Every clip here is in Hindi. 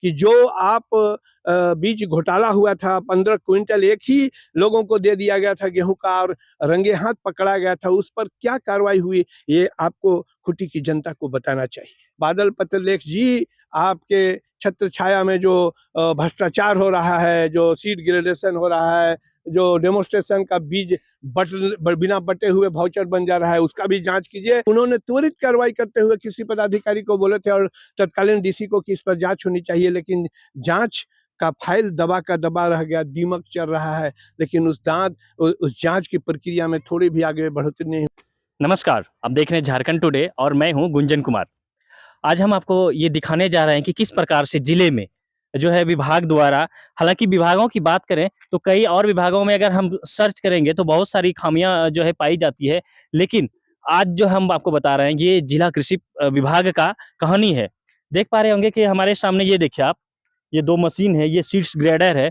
कि जो आप बीज घोटाला हुआ था, 15 क्विंटल एक ही लोगों को दे दिया गया था गेहूं का और रंगे हाथ पकड़ा गया था, उस पर क्या कार्रवाई हुई, ये आपको खूंटी की जनता को बताना चाहिए। बादल पत्रलेख जी, आपके छत्र छाया में जो भ्रष्टाचार हो रहा है, जो सीट ग्रेडेशन हो रहा है, जो डेमोस्ट्रेशन का बीज बिना बटे हुए वाउचर बन जा रहा है, उसका भी जांच कीजिए। उन्होंने त्वरित कार्रवाई करते हुए किसी पदाधिकारी को बोले थे और तत्कालीन डीसी को कि इस पर जांच होनी चाहिए, लेकिन जांच का फाइल दबा का दबा रह गया, दीमक चल रहा है, लेकिन उस जांच की प्रक्रिया में थोड़ी भी आगे बढ़ोतरी नहीं। नमस्कार, आप देख रहे हैं झारखंड टुडे और मैं हूं गुंजन कुमार। आज हम आपको ये दिखाने जा रहे हैं कि किस प्रकार से जिले में जो है विभाग द्वारा, हालांकि विभागों की बात करें तो कई और विभागों में अगर हम सर्च करेंगे तो बहुत सारी खामियां जो है पाई जाती है, लेकिन आज जो हम आपको बता रहे हैं ये जिला कृषि विभाग का कहानी है। देख पा रहे होंगे कि हमारे सामने ये देखिए आप, ये दो मशीन है, ये सीड्स ग्रेडर है।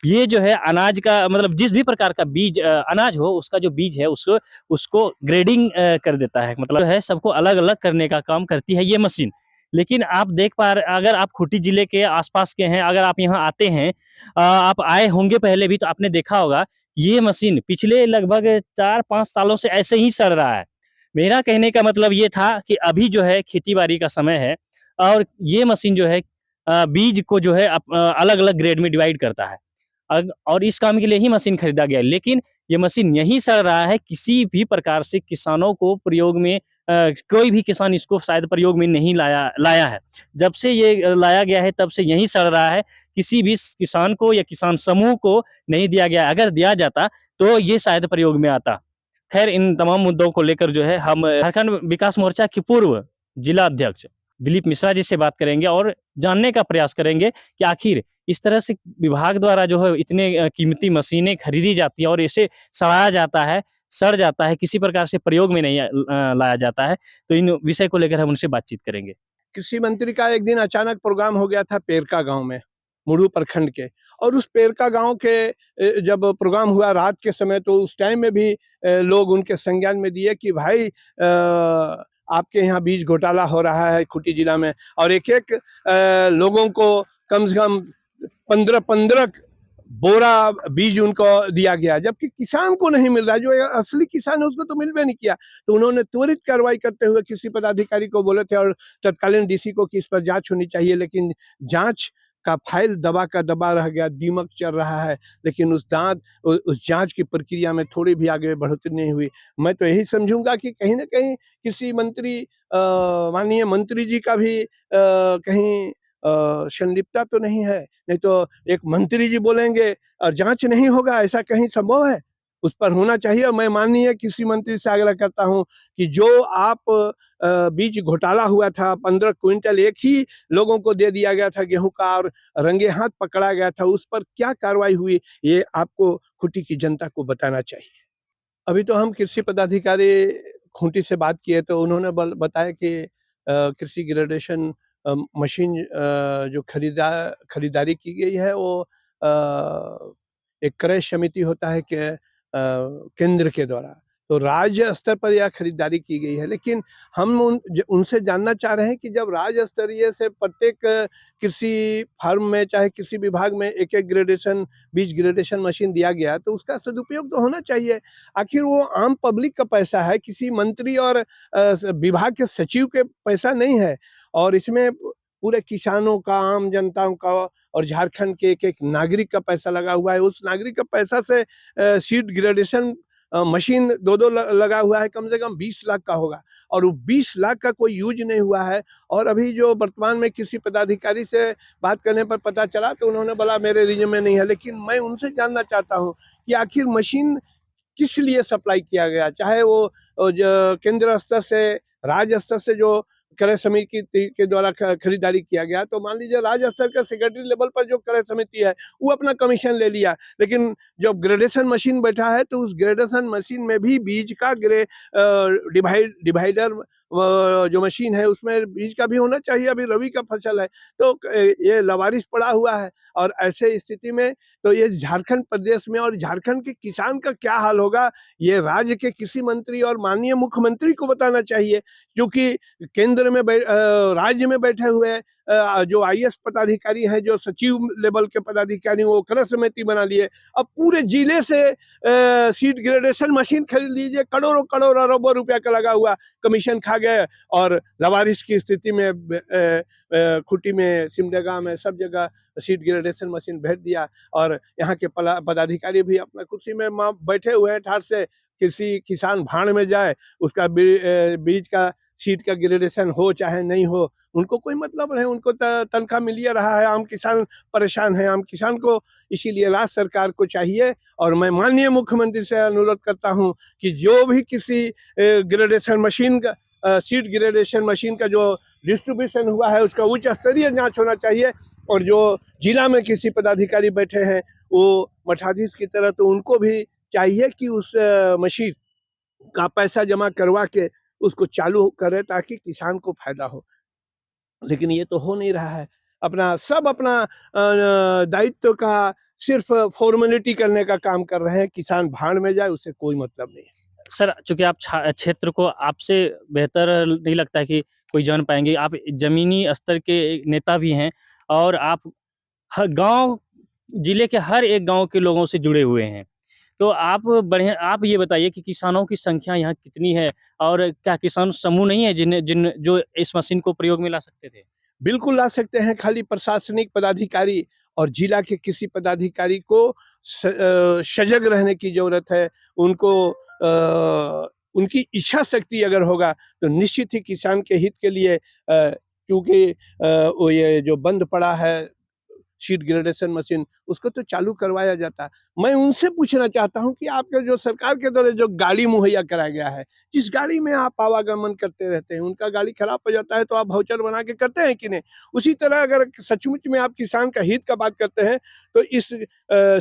ये जो है अनाज का मतलब जिस भी प्रकार का बीज अनाज हो उसका जो बीज है उसको उसको ग्रेडिंग कर देता है, मतलब है सबको अलग अलग करने का काम करती है ये मशीन। लेकिन आप देख पा रहे, अगर आप खूंटी जिले के आसपास के हैं, अगर आप यहाँ आते हैं, आप आए होंगे पहले भी तो आपने देखा होगा ये मशीन पिछले लगभग 4-5 सालों से ऐसे ही सड़ रहा है। मेरा कहने का मतलब ये था कि अभी जो है खेती बाड़ी का समय है और ये मशीन जो है बीज को जो है अलग अलग ग्रेड में डिवाइड करता है और इस काम के लिए ही मशीन खरीदा गया, लेकिन ये मशीन यहीं सड़ रहा है। किसी भी प्रकार से किसानों को प्रयोग में कोई भी किसान इसको शायद प्रयोग में नहीं लाया है। जब से ये लाया गया है तब से यहीं सड़ रहा है। किसी भी किसान को या किसान समूह को नहीं दिया गया। अगर दिया जाता तो ये शायद प्रयोग में आता। खैर, इन तमाम मुद्दों को लेकर जो है हम झारखंड विकास मोर्चा के पूर्व जिला अध्यक्ष दिलीप मिश्रा जी से बात करेंगे और जानने का प्रयास करेंगे कि आखिर इस तरह से विभाग द्वारा जो है इतने कीमती मशीनें खरीदी जाती है और इसे सड़ाया जाता है, सड़ जाता है, किसी प्रकार से प्रयोग में नहीं लाया जाता है। तो इन विषय को लेकर हम उनसे बातचीत करेंगे। कृषि मंत्री का एक दिन अचानक प्रोग्राम हो गया था पेरका गांव में, मुरू प्रखंड के, और उस पेरका गांव के जब प्रोग्राम हुआ रात के समय, तो उस टाइम में भी लोग उनके संज्ञान में दिए कि भाई आपके यहाँ बीज घोटाला हो रहा है खूंटी जिला में, और एक एक लोगों को कम से कम 15-15 बोरा बीज उनको दिया गया, जबकि किसान को नहीं मिल रहा, जो असली किसान है उसको तो मिल भी नहीं किया। तो उन्होंने त्वरित कार्रवाई करते हुए किसी पदाधिकारी को बोले थे और तत्कालीन डीसी को कि इस पर जांच होनी चाहिए, लेकिन जांच का फाइल दबा का दबा रह गया, दीमक चल रहा है, लेकिन उस जांच की प्रक्रिया में थोड़ी भी आगे बढ़ोतरी नहीं हुई। मैं तो यही समझूंगा कि कहीं ना कहीं किसी मंत्री, माननीय मंत्री जी का भी कहीं संलिप्तता तो नहीं है, नहीं तो एक मंत्री जी बोलेंगे और जांच नहीं होगा, ऐसा कहीं संभव है? उस पर होना चाहिए। और मैं माननीय कृषि मंत्री से आग्रह करता हूं कि जो आप बीज घोटाला हुआ था, 15 क्विंटल एक ही लोगों को दे दिया गया था गेहूं का और रंगे हाथ पकड़ा गया था, उस पर क्या कार्रवाई हुई, ये आपको खूंटी की जनता को बताना चाहिए। अभी तो हम कृषि पदाधिकारी खूंटी से बात किए तो उन्होंने बताया कि कृषि ग्रेडेशन मशीन जो खरीदारी की गई है वो एक क्रय समिति होता है कि केंद्र के द्वारा, तो राज्य स्तर पर यह खरीदारी की गई है। लेकिन हम उनसे जानना चाह रहे हैं कि जब राज्य स्तरीय से प्रत्येक कृषि फार्म में, चाहे कृषि विभाग में एक एक बीज ग्रेडेशन मशीन दिया गया, तो उसका सदुपयोग तो होना चाहिए। आखिर वो आम पब्लिक का पैसा है, किसी मंत्री और विभाग के सचिव के पैसा नहीं है, और इसमें पूरे किसानों का, आम जनताओं का और झारखंड के एक एक नागरिक का पैसा लगा हुआ है। उस नागरिक का पैसा से सीड ग्रेडेशन मशीन दो लगा हुआ है, कम से कम 20 लाख का होगा, और वो 20 लाख का कोई यूज नहीं हुआ है। और अभी जो वर्तमान में किसी पदाधिकारी से बात करने पर पता चला तो उन्होंने बोला मेरे रीजन में नहीं है, लेकिन मैं उनसे जानना चाहता हूँ कि आखिर मशीन किस लिए सप्लाई किया गया, चाहे वो केंद्र स्तर से, राज्य स्तर से जो क्रय समिति के द्वारा खरीदारी किया गया, तो मान लीजिए राज्य स्तर का सेक्रेटरी लेवल पर जो क्रय समिति है वो अपना कमीशन ले लिया, लेकिन जब ग्रेडेशन मशीन बैठा है तो उस ग्रेडेशन मशीन में भी बीज का डिवाइडर जो मशीन है उसमें बीज का भी होना चाहिए। अभी रबी का फसल है तो ये लवारिस पड़ा हुआ है, और ऐसे स्थिति में तो ये झारखंड प्रदेश में और झारखंड के किसान का क्या हाल होगा, ये राज्य के कृषि मंत्री और माननीय मुख्यमंत्री को बताना चाहिए, क्योंकि केंद्र में राज्य में बैठे हुए जो आईएएस पदाधिकारी हैं, जो सचिव लेवल के पदाधिकारी, वो क्रय समिति बना लिए। अब पूरे जिले से सीड ग्रेडेशन मशीन खरीद लीजिए, करोड़ों करोड़ अरबों रुपया का लगा हुआ, कमीशन खा गए और लावारिस की स्थिति में खूंटी में, सिमडेगा में, सब जगह सीड ग्रेडेशन मशीन भेज दिया। और यहाँ के पदाधिकारी भी अपना कुर्सी में बैठे हुए हैं ठाठ से, किसी किसान भाड़ में जाए, उसका बीज का सीड का ग्रेडेशन हो चाहे नहीं हो, उनको कोई मतलब नहीं, उनको तनख्वाह मिल ही रहा है। आम किसान परेशान है। आम किसान को इसीलिए राज्य सरकार को चाहिए, और मैं माननीय मुख्यमंत्री से अनुरोध करता हूं कि जो भी किसी ग्रेडेशन मशीन का सीड ग्रेडेशन मशीन का जो डिस्ट्रीब्यूशन हुआ है, उसका उच्च स्तरीय जांच होना चाहिए। और जो जिला में किसी पदाधिकारी बैठे हैं वो मठाधीश की तरह, तो उनको भी चाहिए कि उस मशीन का पैसा जमा करवा के उसको चालू करे, ताकि किसान को फायदा हो। लेकिन ये तो हो नहीं रहा है। अपना दायित्व का सिर्फ फॉर्मेलिटी करने का काम कर रहे हैं। किसान भाड़ में जाए, उससे कोई मतलब नहीं है। सर, चूँकि आप क्षेत्र को आपसे बेहतर नहीं लगता है कि कोई जान पाएँगे। आप ज़मीनी स्तर के एक नेता भी हैं और आप ह गाँव जिले के हर एक गाँव के लोगों से जुड़े हुए हैं। तो आप ये बताइए कि किसानों की संख्या यहाँ कितनी है? और क्या किसान समूह नहीं है जो इस मशीन को प्रयोग में ला सकते थे? बिल्कुल ला सकते हैं। खाली प्रशासनिक पदाधिकारी और जिला के किसी पदाधिकारी को सजग रहने की ज़रूरत है। उनको उनकी इच्छा शक्ति अगर होगा, तो निश्चित ही किसान के हित के लिए, क्योंकि वो ये जो बंद पड़ा है सीड ग्रेडेशन मशीन, उसको तो चालू करवाया जाता। मैं उनसे पूछना चाहता हूं कि आपके जो सरकार के द्वारा जो गाड़ी मुहैया कराया गया है, जिस गाड़ी में आप आवागमन करते रहते हैं, उनका गाड़ी खराब हो जाता है तो आप वाउचर बना के करते हैं कि नहीं? उसी तरह अगर सचमुच में आप किसान का हित का बात करते हैं, तो इस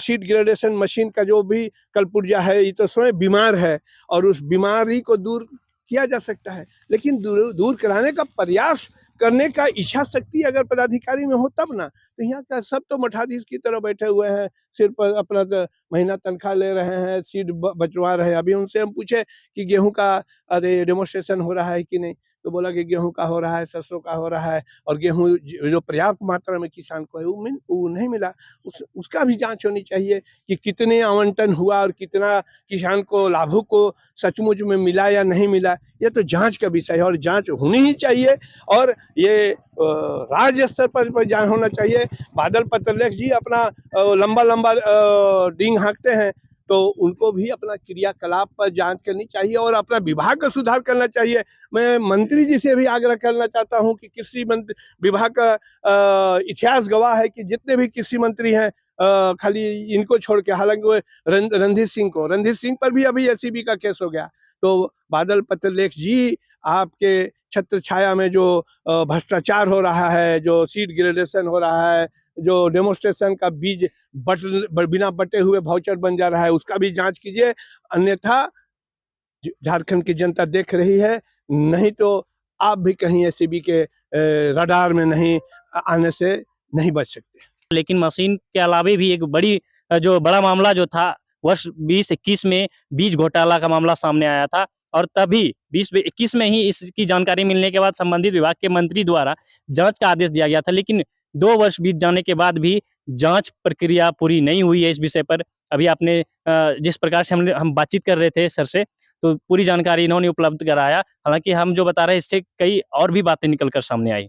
सीड ग्रेडेशन मशीन का जो भी कलपुर्जा है, ये तो स्वयं बीमार है, और उस बीमारी को दूर किया जा सकता है। लेकिन दूर कराने का प्रयास करने का इच्छा शक्ति अगर पदाधिकारी में हो, तब ना। तो यहाँ का सब तो मठाधीश की तरह बैठे हुए हैं, सिर्फ अपना महीना तनख्वाह ले रहे हैं, सीड बचवा रहे हैं। अभी उनसे हम पूछे कि गेहूं का डेमोन्स्ट्रेशन हो रहा है कि नहीं, तो बोला कि गेहूं का हो रहा है, सरसों का हो रहा है, और गेहूं जो पर्याप्त मात्रा में किसान को है वो नहीं मिला। उसका भी जांच होनी चाहिए कि कितने आवंटन हुआ और कितना किसान को, लाभुक को सचमुच में मिला या नहीं मिला। ये तो जांच का विषय है, और जांच होनी ही चाहिए। और ये राज्य स्तर पर जांच होना चाहिए। बादल पत्रलेख जी अपना लंबा लंबा डींग हाँकते हैं, तो उनको भी अपना क्रियाकलाप पर जांच करनी चाहिए और अपना विभाग का सुधार करना चाहिए। मैं मंत्री जी से भी आग्रह करना चाहता हूं कि कृषि विभाग का इतिहास गवाह है कि जितने भी कृषि मंत्री हैं, खाली इनको छोड़ के, हालांकि वो रणधीर सिंह पर भी अभी एसीबी का केस हो गया। तो बादल पत्रलेख जी, आपके छत्र छाया में जो भ्रष्टाचार हो रहा है, जो सीड ग्रेडेशन हो रहा है, जो डेमोन्स्ट्रेशन का बीज बिना बटे हुए वाउचर बन जा रहा है, उसका भी जांच कीजिए। अन्यथा झारखंड की जनता देख रही है, नहीं तो आप भी कहीं एसीबी के रडार में नहीं आने से नहीं बच सकते। लेकिन मशीन के अलावे भी एक जो बड़ा मामला जो था वर्ष 2021 में बीज घोटाला का मामला सामने आया था, और तभी 2021 में ही इसकी जानकारी मिलने के बाद संबंधित विभाग के मंत्री द्वारा जांच का आदेश दिया गया था। लेकिन 2 वर्ष बीत जाने के बाद भी जांच प्रक्रिया पूरी नहीं हुई है इस विषय पर। अभी आपने जिस प्रकार से हम बातचीत कर रहे थे सर से, तो पूरी जानकारी इन्होंने उपलब्ध कराया। हालाँकि हम जो बता रहे हैं, इससे कई और भी बातें निकल कर सामने आई।